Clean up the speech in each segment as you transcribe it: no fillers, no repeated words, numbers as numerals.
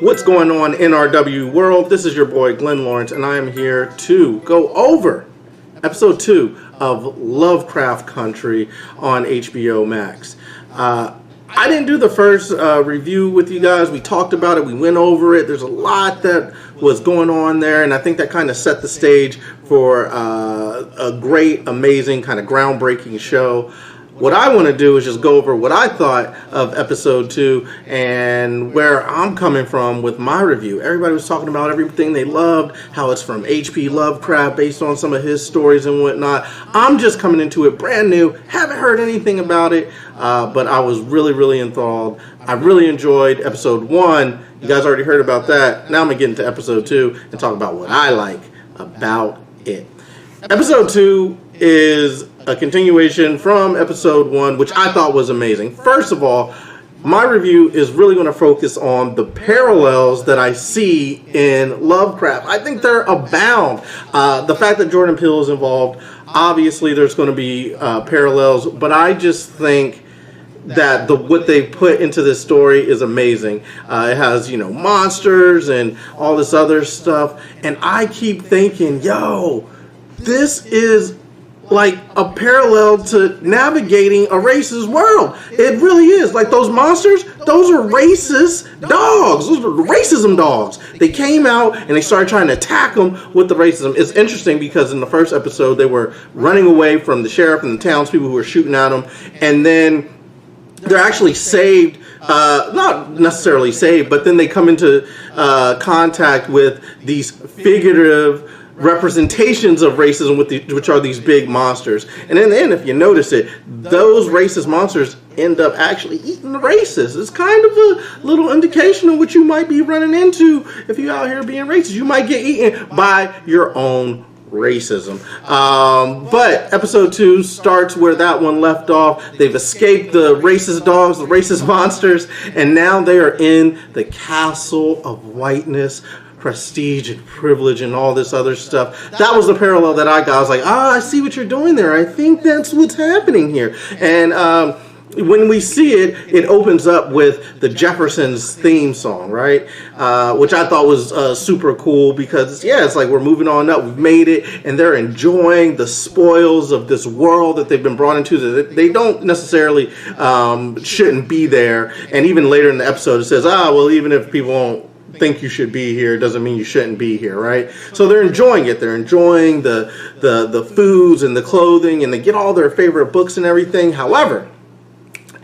What's going on, NRW world? This is your boy Glenn Lawrence, and I am here to go over episode 2 of Lovecraft Country on HBO Max. I didn't do the first review with you guys. We talked about it. We went over it. There's a lot that was going on there, and I think that kind of set the stage for a great, amazing, kind of groundbreaking show. What I want to do is just go over what I thought of episode 2 and where I'm coming from with my review. Everybody was talking about everything they loved, how it's from H.P. Lovecraft based on some of his stories and whatnot. I'm just coming into it brand new, haven't heard anything about it, but I was really enthralled. I really enjoyed episode 1. You guys already heard about that. Now I'm going to get into episode 2 and talk about what I like about it. Episode 2 is a continuation from episode 1, which I thought was amazing. First of all, my review is really going to focus on the parallels that I see in Lovecraft. I think they're abound. The fact that Jordan Peele is involved, obviously there's going to be parallels, but I just think that what they put into this story is amazing. It has, monsters and all this other stuff, and I keep thinking, this is like a parallel to navigating a racist world. It really is. Like those monsters, those are racist dogs. Those are racism dogs. They came out and they started trying to attack them with the racism. It's interesting because in the first episode they were running away from the sheriff and the townspeople who were shooting at them, and then they're actually saved. Not necessarily saved, but then they come into contact with these figurative representations of racism, which are these big monsters. And in the end, if you notice it, those racist monsters end up actually eating the racists. It's kind of a little indication of what you might be running into if you're out here being racist. You might get eaten by your own racism. But episode 2 starts where that one left off. They've escaped the racist dogs, the racist monsters, and now they are in the castle of whiteness, prestige and privilege and all this other stuff. That was the parallel that I got. I was like, I see what you're doing there. I think that's what's happening here. And when we see it, it opens up with the Jeffersons theme song, right? Which I thought was super cool because, it's like we're moving on up. We've made it, and they're enjoying the spoils of this world that they've been brought into. That they don't necessarily shouldn't be there. And even later in the episode, it says, even if people don't think you should be here, doesn't mean you shouldn't be here, right? So they're enjoying it. They're enjoying the foods and the clothing, and they get all their favorite books and everything. However,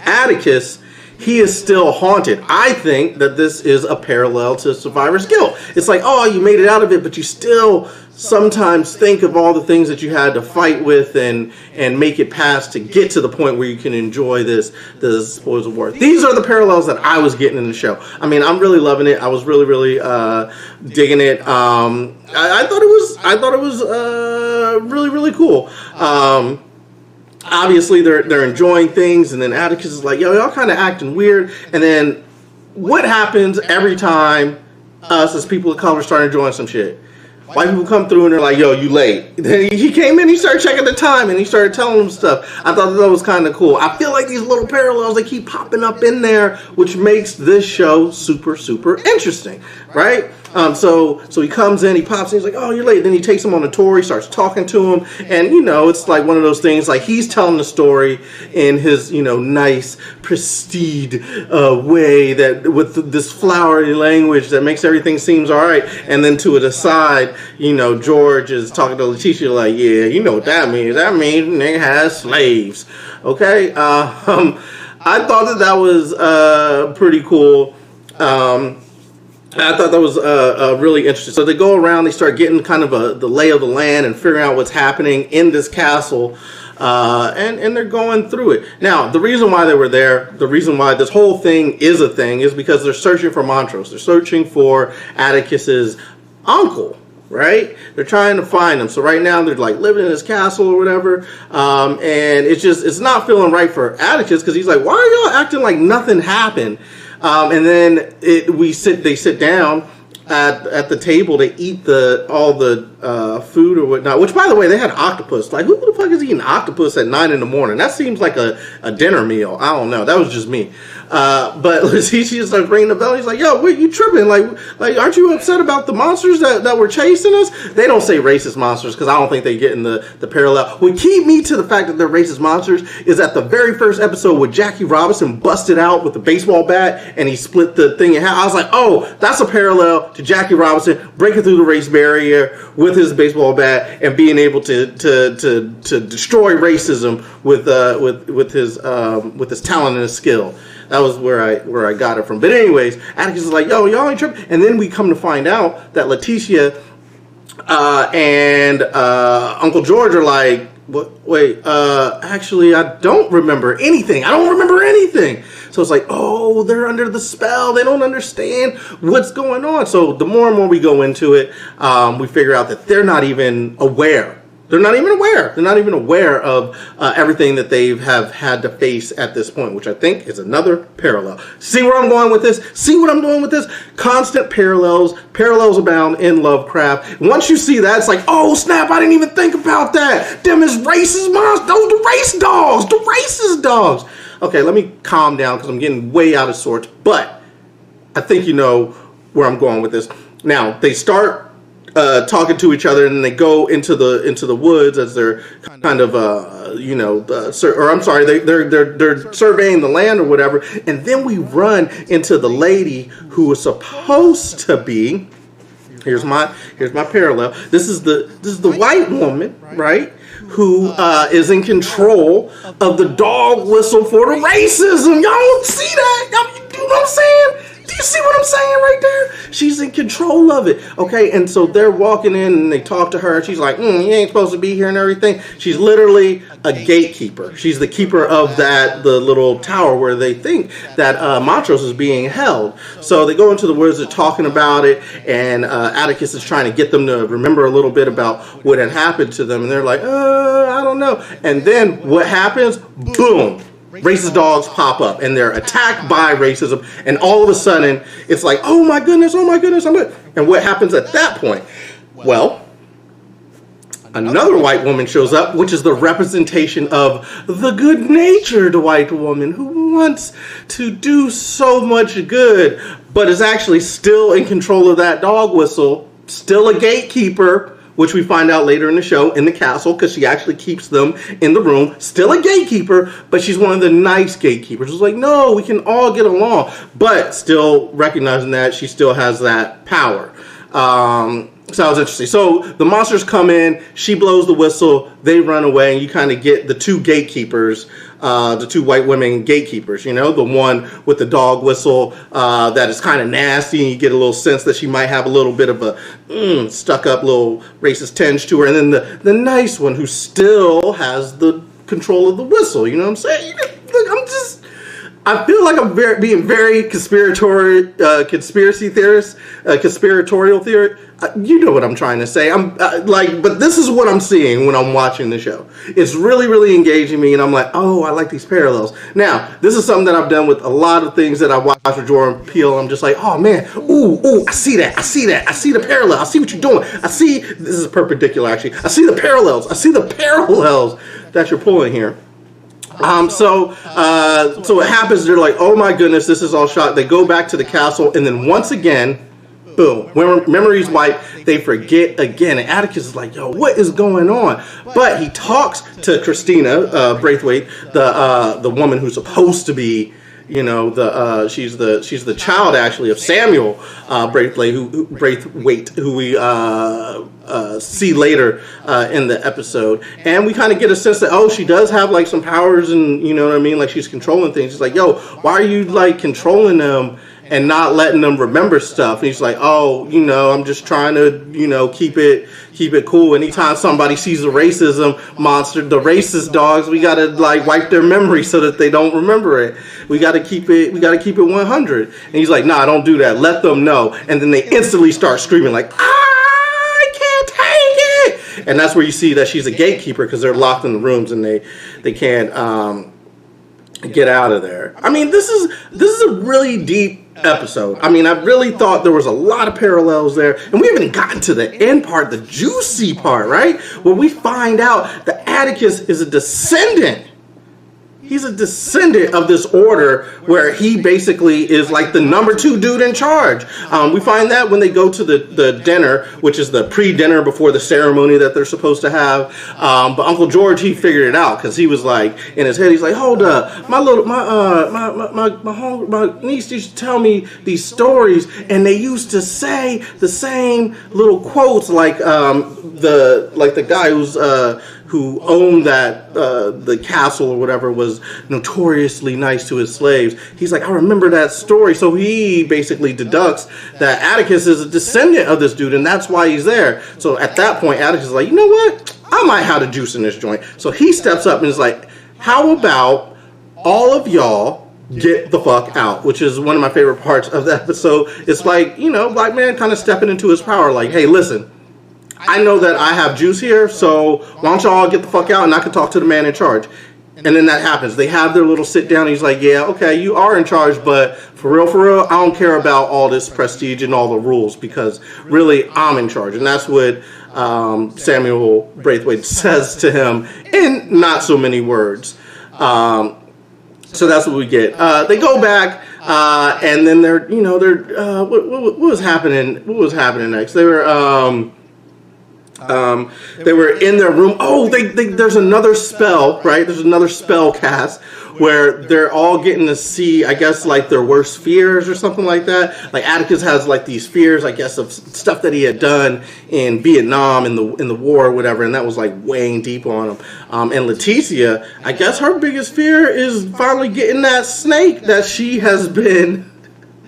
Atticus, he is still haunted. I think that this is a parallel to survivor's guilt. It's like, you made it out of it, but you still sometimes think of all the things that you had to fight with and make it past to get to the point where you can enjoy the spoils of war. These are the parallels that I was getting in the show. I mean, I'm really loving it. I was really digging it. I thought it was really cool. Obviously, they're enjoying things, and then Atticus is like, y'all kind of acting weird. And then what happens every time us as people of color start enjoying some shit? White people come through and they're like, you late. Then he came in, he started checking the time, and he started telling them stuff. I thought that was kind of cool. I feel like these little parallels, they keep popping up in there, which makes this show super interesting, right? So he comes in, he pops in, he's like, you're late. Then he takes him on a tour, he starts talking to him, and it's like one of those things, like he's telling the story in his, nice, prestige way, that with this flowery language that makes everything seems all right. And then to the side, George is talking to Letitia like, you know what that means. That means nigga has slaves. Okay? I thought that was pretty cool. I thought that was really interesting. So they go around, they start getting kind of the lay of the land and figuring out what's happening in this castle, and they're going through it. Now, the reason why they were there, the reason why this whole thing is a thing, is because they're searching for Montrose. They're searching for Atticus's uncle, right? They're trying to find him. So right now they're like living in this castle or whatever, and it's not feeling right for Atticus because he's like, why are y'all acting like nothing happened? And then they sit down at the table to eat all the food or whatnot. Which, by the way, they had octopus. Like, who the fuck is eating octopus at 9 in the morning? That seems like a dinner meal. I don't know. That was just me. But Letitia starts ringing the bell. He's like, yo, wait, you tripping? Like, aren't you upset about the monsters that were chasing us? They don't say racist monsters because I don't think they get in the parallel. What keyed me to the fact that they're racist monsters is at the very first episode where Jackie Robinson busted out with the baseball bat and he split the thing in half. I was like, oh, that's a parallel to Jackie Robinson breaking through the race barrier with his baseball bat and being able to destroy racism with his talent and his skill. That was where I got it from. But anyways, Atticus is like, yo, y'all ain't tripping. And then we come to find out that Letitia and Uncle George are like, wait, actually, I don't remember anything. So it's like, oh, they're under the spell. They don't understand what's going on. So the more and more we go into it, we figure out that they're not even aware. They're not even aware of everything that they have had to face at this point, which I think is another parallel. See where I'm going with this? See what I'm doing with this? Constant parallels abound in Lovecraft. Once you see that, it's like, oh snap, I didn't even think about that. Them is racist monsters. Those the race dogs, the racist dogs. Okay, let me calm down because I'm getting way out of sorts, but I think you know where I'm going with this. Now, they start talking to each other, and they go into the woods as they're kind of they're surveying the land or whatever, and then we run into the lady who was supposed to be. Here's my parallel. This is the white woman, right? Who is in control of the dog whistle for the racism. Y'all don't see that? Y'all, you know what I'm saying? Do you see what I'm saying right there? She's in control of it. Okay, and so they're walking in and they talk to her. And she's like, you ain't supposed to be here and everything. She's literally a gatekeeper. She's the keeper of the little tower where they think that Montrose is being held. So they go into the woods, they're talking about it, and Atticus is trying to get them to remember a little bit about what had happened to them. And they're like, I don't know. And then what happens? Boom. Racist dogs pop up and they're attacked by racism, and all of a sudden it's like, oh my goodness. And what happens at that point? Well, another white woman shows up, which is the representation of the good-natured white woman who wants to do so much good, but is actually still in control of that dog whistle, still a gatekeeper, which we find out later in the show, in the castle, because she actually keeps them in the room. Still a gatekeeper, but she's one of the nice gatekeepers. It's like, no, we can all get along, but still recognizing that she still has that power. So that was interesting. So the monsters come in, she blows the whistle, they run away, and you kind of get the two gatekeepers, the two white women gatekeepers, the one with the dog whistle that is kind of nasty, and you get a little sense that she might have a little bit of a stuck-up little racist tinge to her, and then the nice one who still has the control of the whistle, you know what I'm saying? Look, I feel like I'm being very conspiratorial theory. You know what I'm trying to say. But this is what I'm seeing when I'm watching the show. It's really, really engaging me, and I'm like, oh, I like these parallels. Now, this is something that I've done with a lot of things that I watch with Jordan Peele. I'm just like, oh man, ooh, I see that. I see the parallel. I see what you're doing. This is perpendicular actually. I see the parallels that you're pulling here. So what happens, they're like, oh my goodness, this is all shot. They go back to the castle, and then once again, boom, when memories wipe, they forget again. And Atticus is like, yo, what is going on? But he talks to Christina Braithwaite, the woman who's supposed to be, she's the child actually of Samuel Braithwaite, who we see later in the episode, and we kind of get a sense that she does have like some powers, and you know what I mean, like she's controlling things. She's like, yo, why are you like controlling them and not letting them remember stuff? And he's like, I'm just trying to, keep it cool. Anytime somebody sees a racism monster, the racist dogs, we gotta like wipe their memory so that they don't remember it. We gotta keep it 100. And he's like, nah, don't do that. Let them know. And then they instantly start screaming like, I can't take it. And that's where you see that she's a gatekeeper, because they're locked in the rooms and they can't get out of there. I mean, this is a really deep episode. I mean, I really thought there was a lot of parallels there, and we haven't gotten to the end part, the juicy part, right? Where we find out that Atticus is a descendant. he's a descendant of this order where he basically is like the number 2 dude in charge. We find that when they go to the dinner, which is the pre-dinner before the ceremony that they're supposed to have. But Uncle George, he figured it out because he was like, in his head, he's like, hold up, my niece used to tell me these stories, and they used to say the same little quotes, like the guy who owned the castle or whatever was notoriously nice to his slaves. He's like, I remember that story. So he basically deducts that Atticus is a descendant of this dude, and that's why he's there. So at that point, Atticus is like, you know what? I might have the juice in this joint. So he steps up and is like, how about all of y'all get the fuck out? Which is one of my favorite parts of the episode. It's like, black man kind of stepping into his power. Like, hey, listen, I know that I have juice here, so why don't y'all get the fuck out and I can talk to the man in charge. And then that happens. They have their little sit down. And he's like, yeah, okay, you are in charge, but for real, I don't care about all this prestige and all the rules because really I'm in charge. And that's what Samuel Braithwaite says to him in not so many words. So that's what we get. They go back, and then they're what was happening? What was happening next? They were in their room. Oh, there's another spell, right? There's another spell cast where they're all getting to see, I guess, like their worst fears or something like that. Like Atticus has like these fears, I guess, of stuff that he had done in Vietnam in the war or whatever, and that was like weighing deep on him. And Leticia, I guess her biggest fear is finally getting that snake that she has been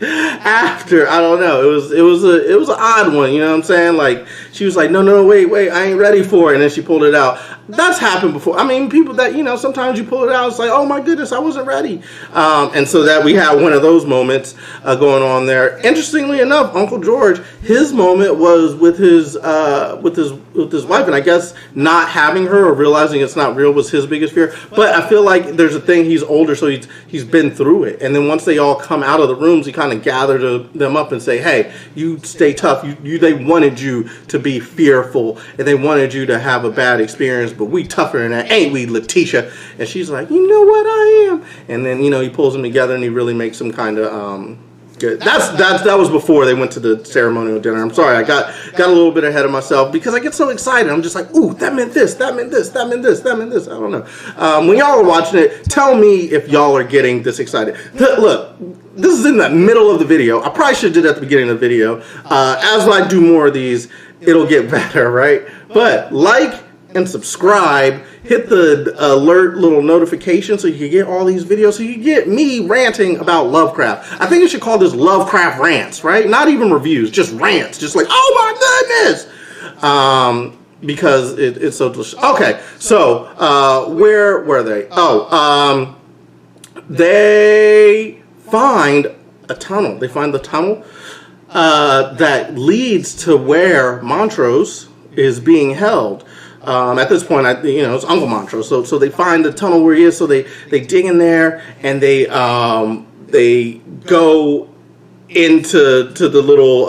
after. I don't know. It was an odd one, you know what I'm saying? Like she was like, no, wait, I ain't ready for it, and then she pulled it out. That's happened before. I mean, people that, sometimes you pull it out, it's like, oh my goodness, I wasn't ready. And so that we had one of those moments going on there. Interestingly enough, Uncle George, his moment was with his wife, and I guess not having her or realizing it's not real was his biggest fear. But I feel like there's a thing, he's older, so he's been through it. And then once they all come out of the rooms, he kind of gather them up and say, hey, you stay tough. They wanted you to be fearful, and they wanted you to have a bad experience, but we tougher than that, ain't we, Leticia? And she's like, you know what, I am. And then, he pulls them together and he really makes them kind of good. That was before they went to the ceremonial dinner. I'm sorry, I got a little bit ahead of myself because I get so excited. I'm just like, ooh, that meant this, that meant this, that meant this, that meant this. I don't know. When y'all are watching it, tell me if y'all are getting this excited. Look, this is in the middle of the video. I probably should have did it at the beginning of the video. As I do more of these, it'll get better, right? But like and subscribe, hit the alert little notification so you can get all these videos, so you get me ranting about Lovecraft. I think you should call this Lovecraft rants, right? Not even reviews, just rants. Just like, oh my goodness! Because it's so delicious. Okay, so where were they? Oh, they find a tunnel. They find the tunnel that leads to where Montrose is being held. At this point, it's Uncle Montrose. So they find the tunnel where he is. So they dig in there and they go into the little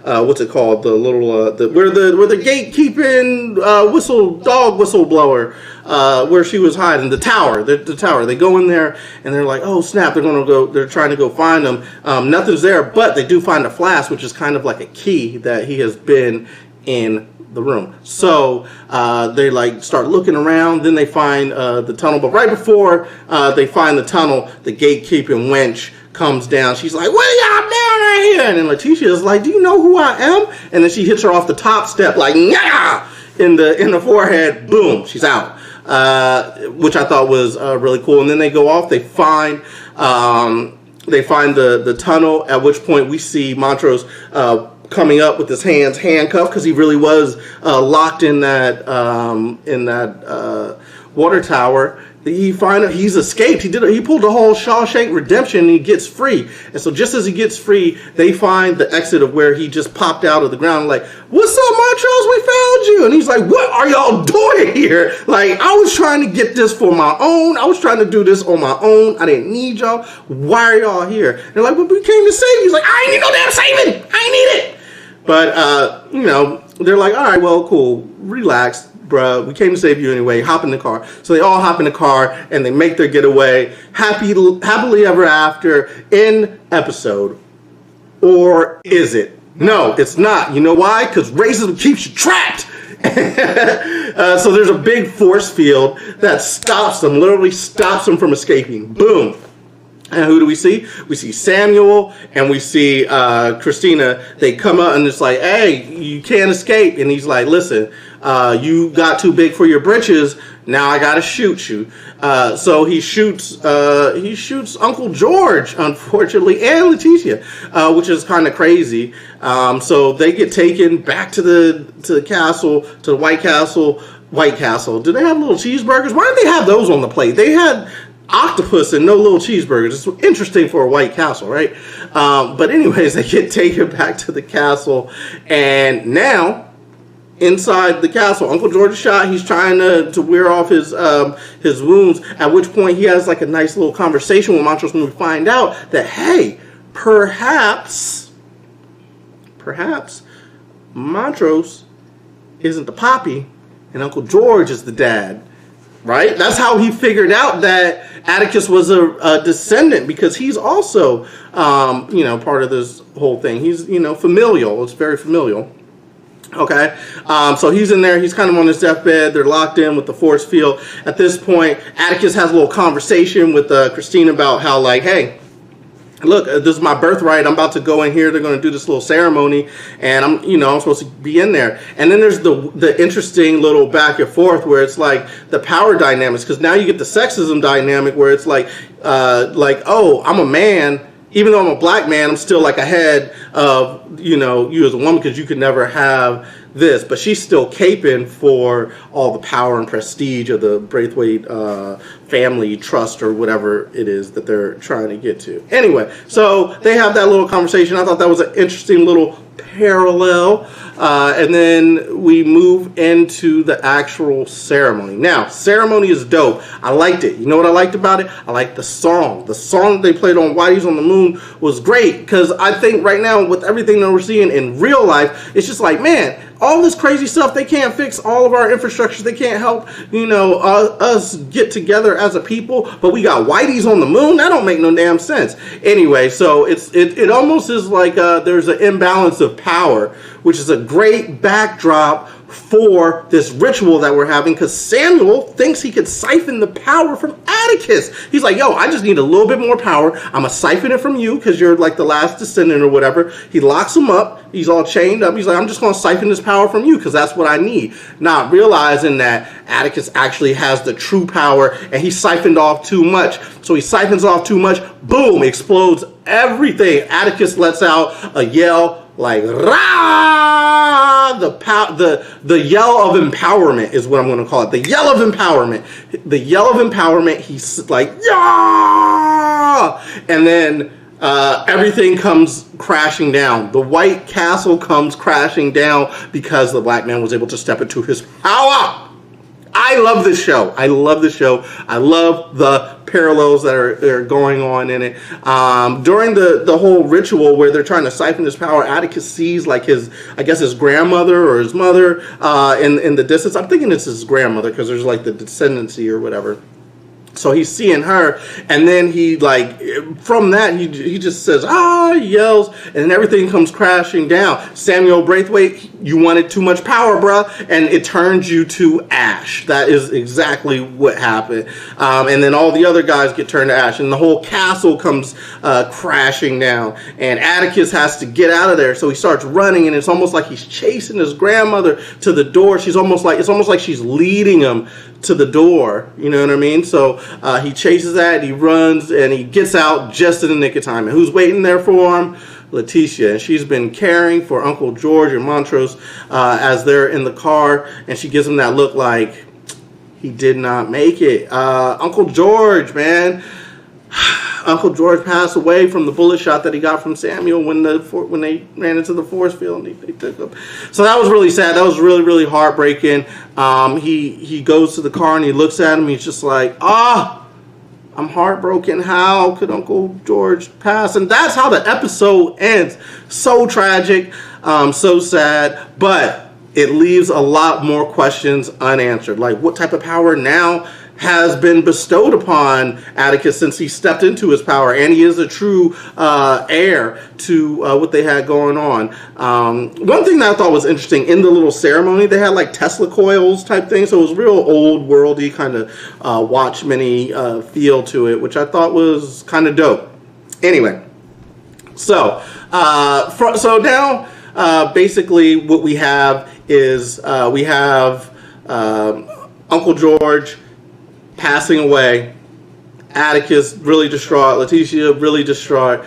what's it called? The little where the gatekeeping dog whistleblower where she was hiding, the tower. The tower. They go in there and they're like, oh snap! They're trying to go find him. Nothing's there, but they do find a flask, which is kind of like a key that he has been in the room. So they start looking around. Then they find the tunnel. But right before they find the tunnel, the gatekeeping wench comes down. She's like, what are y'all doing right here? And then Leticia is like, do you know who I am? And then she hits her off the top step like, yeah, in the forehead. Boom, she's out. Which I thought was really cool. And then they go off. They find the tunnel. At which point we see Montrose coming up with his hands handcuffed because he really was locked in that water tower. He's escaped. He pulled the whole Shawshank Redemption and he gets free. And so just as he gets free, they find the exit of where he just popped out of the ground. Like, what's up, Montrose? We found you. And he's like, what are y'all doing here? Like, I was trying to get this for my own. I was trying to do this on my own. I didn't need y'all. Why are y'all here? They're like, well, we came to save you. He's like, I ain't need no damn saving. I ain't need it. But, they're like, all right, well, cool. Relax. bruh, we came to save you anyway. Hop in the car. So they all hop in the car and they make their getaway. Happily ever after in episode. Or is it? No, it's not. You know why? Because racism keeps you trapped. So there's a big force field that stops them, literally stops them from escaping. Boom. And who do we see? We see Samuel and we see Christina. They come out and it's like, hey, you can't escape. And he's like, listen, you got too big for your britches. Now I gotta shoot you. So he shoots Uncle George, unfortunately, and Letitia, which is kind of crazy. So they get taken back to the castle, to the White Castle. White Castle. Do they have little cheeseburgers? Why didn't they have those on the plate? They had octopus and no little cheeseburgers. It's interesting for a White Castle, right? But anyways, they get taken back to the castle, and now inside the castle, Uncle George is shot. He's trying to wear off his wounds, at which point he has like a nice little conversation with Montrose when we find out that, hey, perhaps Montrose isn't the poppy and Uncle George is the dad. Right? That's how he figured out that Atticus was a descendant, because he's also, part of this whole thing. He's, familial. It's very familial. Okay? So he's in there. He's kind of on his deathbed. They're locked in with the force field. At this point, Atticus has a little conversation with Christina about how, like, hey, look, this is my birthright. I'm about to go in here. They're going to do this little ceremony, and I'm supposed to be in there. And then there's the interesting little back and forth where it's like the power dynamics, because now you get the sexism dynamic where it's like, oh, I'm a man. Even though I'm a black man, I'm still like ahead of, you as a woman, because you could never have this. But she's still caping for all the power and prestige of the Braithwaite family trust or whatever it is that they're trying to get to. Anyway, so they have that little conversation. I thought that was an interesting little parallel. And then we move into the actual ceremony. Now, ceremony is dope. I liked it. You know what I liked about it? I liked the song. The song that they played on Whitey's on the Moon was great, because I think right now with everything that we're seeing in real life, it's just like, man, all this crazy stuff, they can't fix all of our infrastructures. They can't help, us get together as a people. But we got Whitey's on the moon. That don't make no damn sense. Anyway, so it almost is like there's an imbalance of power, which is a great backdrop for this ritual that we're having, because Samuel thinks he could siphon the power from Atticus. He's like, yo, I just need a little bit more power. I'm going to siphon it from you because you're like the last descendant or whatever. He locks him up. He's all chained up. He's like, I'm just going to siphon this power from you because that's what I need. Not realizing that Atticus actually has the true power, and he siphoned off too much. So he siphons off too much. Boom, explodes everything. Atticus lets out a yell like, rah! The yell of empowerment is what I'm going to call it. The yell of empowerment. The yell of empowerment. He's like, yeah! And then everything comes crashing down. The White Castle comes crashing down because the black man was able to step into his power. I love this show. I love this show. I love the parallels that are going on in it. During the whole ritual where they're trying to siphon his power, Atticus sees like his grandmother or his mother in the distance. I'm thinking it's his grandmother because there's like the descendancy or whatever. So he's seeing her, and then he from that he just says, he yells, and then everything comes crashing down. Samuel Braithwaite, you wanted too much power, bruh, and it turns you to ash. That is exactly what happened. And then all the other guys get turned to ash, and the whole castle comes crashing down, and Atticus has to get out of there. So he starts running, and it's almost like he's chasing his grandmother to the door. It's almost like she's leading him to the door. You know what I mean? So he chases that, he runs, and he gets out just in the nick of time. And who's waiting there for him? Letitia. And she's been caring for Uncle George and Montrose as they're in the car, and she gives him that look like he did not make it. Uncle George, man. Uncle George passed away from the bullet shot that he got from Samuel when they ran into the force field and they took him. So that was really sad. That was really, really heartbreaking. He goes to the car and he looks at him. He's just like, I'm heartbroken. How could Uncle George pass? And that's how the episode ends. So tragic, so sad. But it leaves a lot more questions unanswered. Like, what type of power now has been bestowed upon Atticus since he stepped into his power, and he is a true heir to what they had going on. One thing that I thought was interesting, in the little ceremony, they had like Tesla coils type thing, so it was real old worldy kind of Watchmen-y feel to it, which I thought was kind of dope. Anyway, so now basically what we have is we have Uncle George passing away, Atticus really distraught, Letitia really distraught,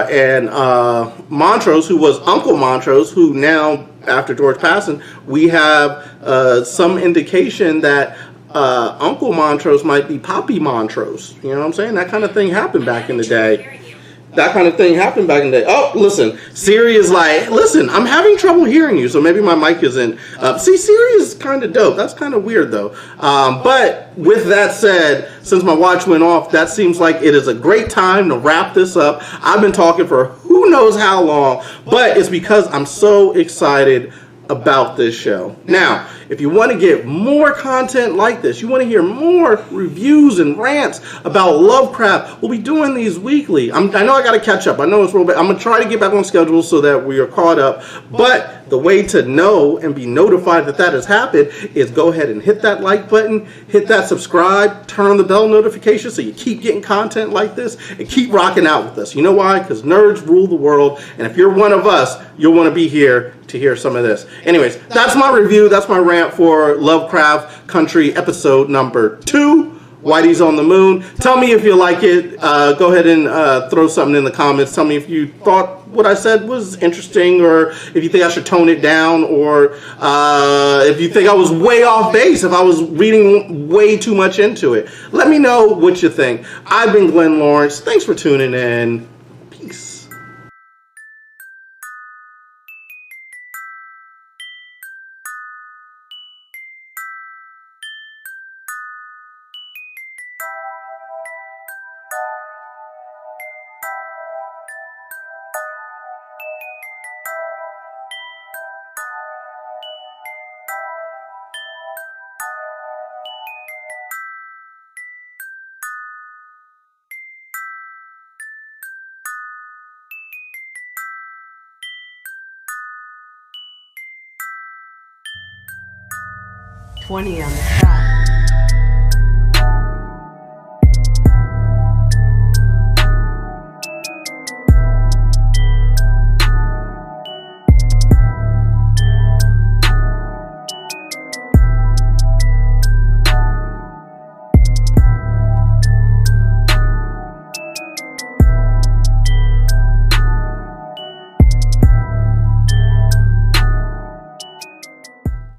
and Montrose, who was Uncle Montrose, who now, after George passing, we have some indication that Uncle Montrose might be Poppy Montrose. You know what I'm saying? That kind of thing happened back in the day. Oh, listen, Siri is like, listen, I'm having trouble hearing you, so maybe my mic isn't up. See, Siri is kind of dope. That's kind of weird, though. But with that said, since my watch went off, that seems like it is a great time to wrap this up. I've been talking for who knows how long, but it's because I'm so excited about this show. Now, if you want to get more content like this, you want to hear more reviews and rants about Lovecraft, we'll be doing these weekly. I know I got to catch up. I know it's real bad. I'm going to try to get back on schedule so that we are caught up. But the way to know and be notified that that has happened is go ahead and hit that like button, hit that subscribe, turn on the bell notification so you keep getting content like this and keep rocking out with us. You know why? Because nerds rule the world. And if you're one of us, you'll want to be here to hear some of this. Anyways, that's my review. That's my rant for Lovecraft Country episode number 2. Whitey's on the Moon. Tell me if you like it. Go ahead and throw something in the comments. Tell me if you thought what I said was interesting, or if you think I should tone it down, or if you think I was way off base, if I was reading way too much into it. Let me know what you think. I've been Glenn Lawrence. Thanks for tuning in. Peace. $20 on the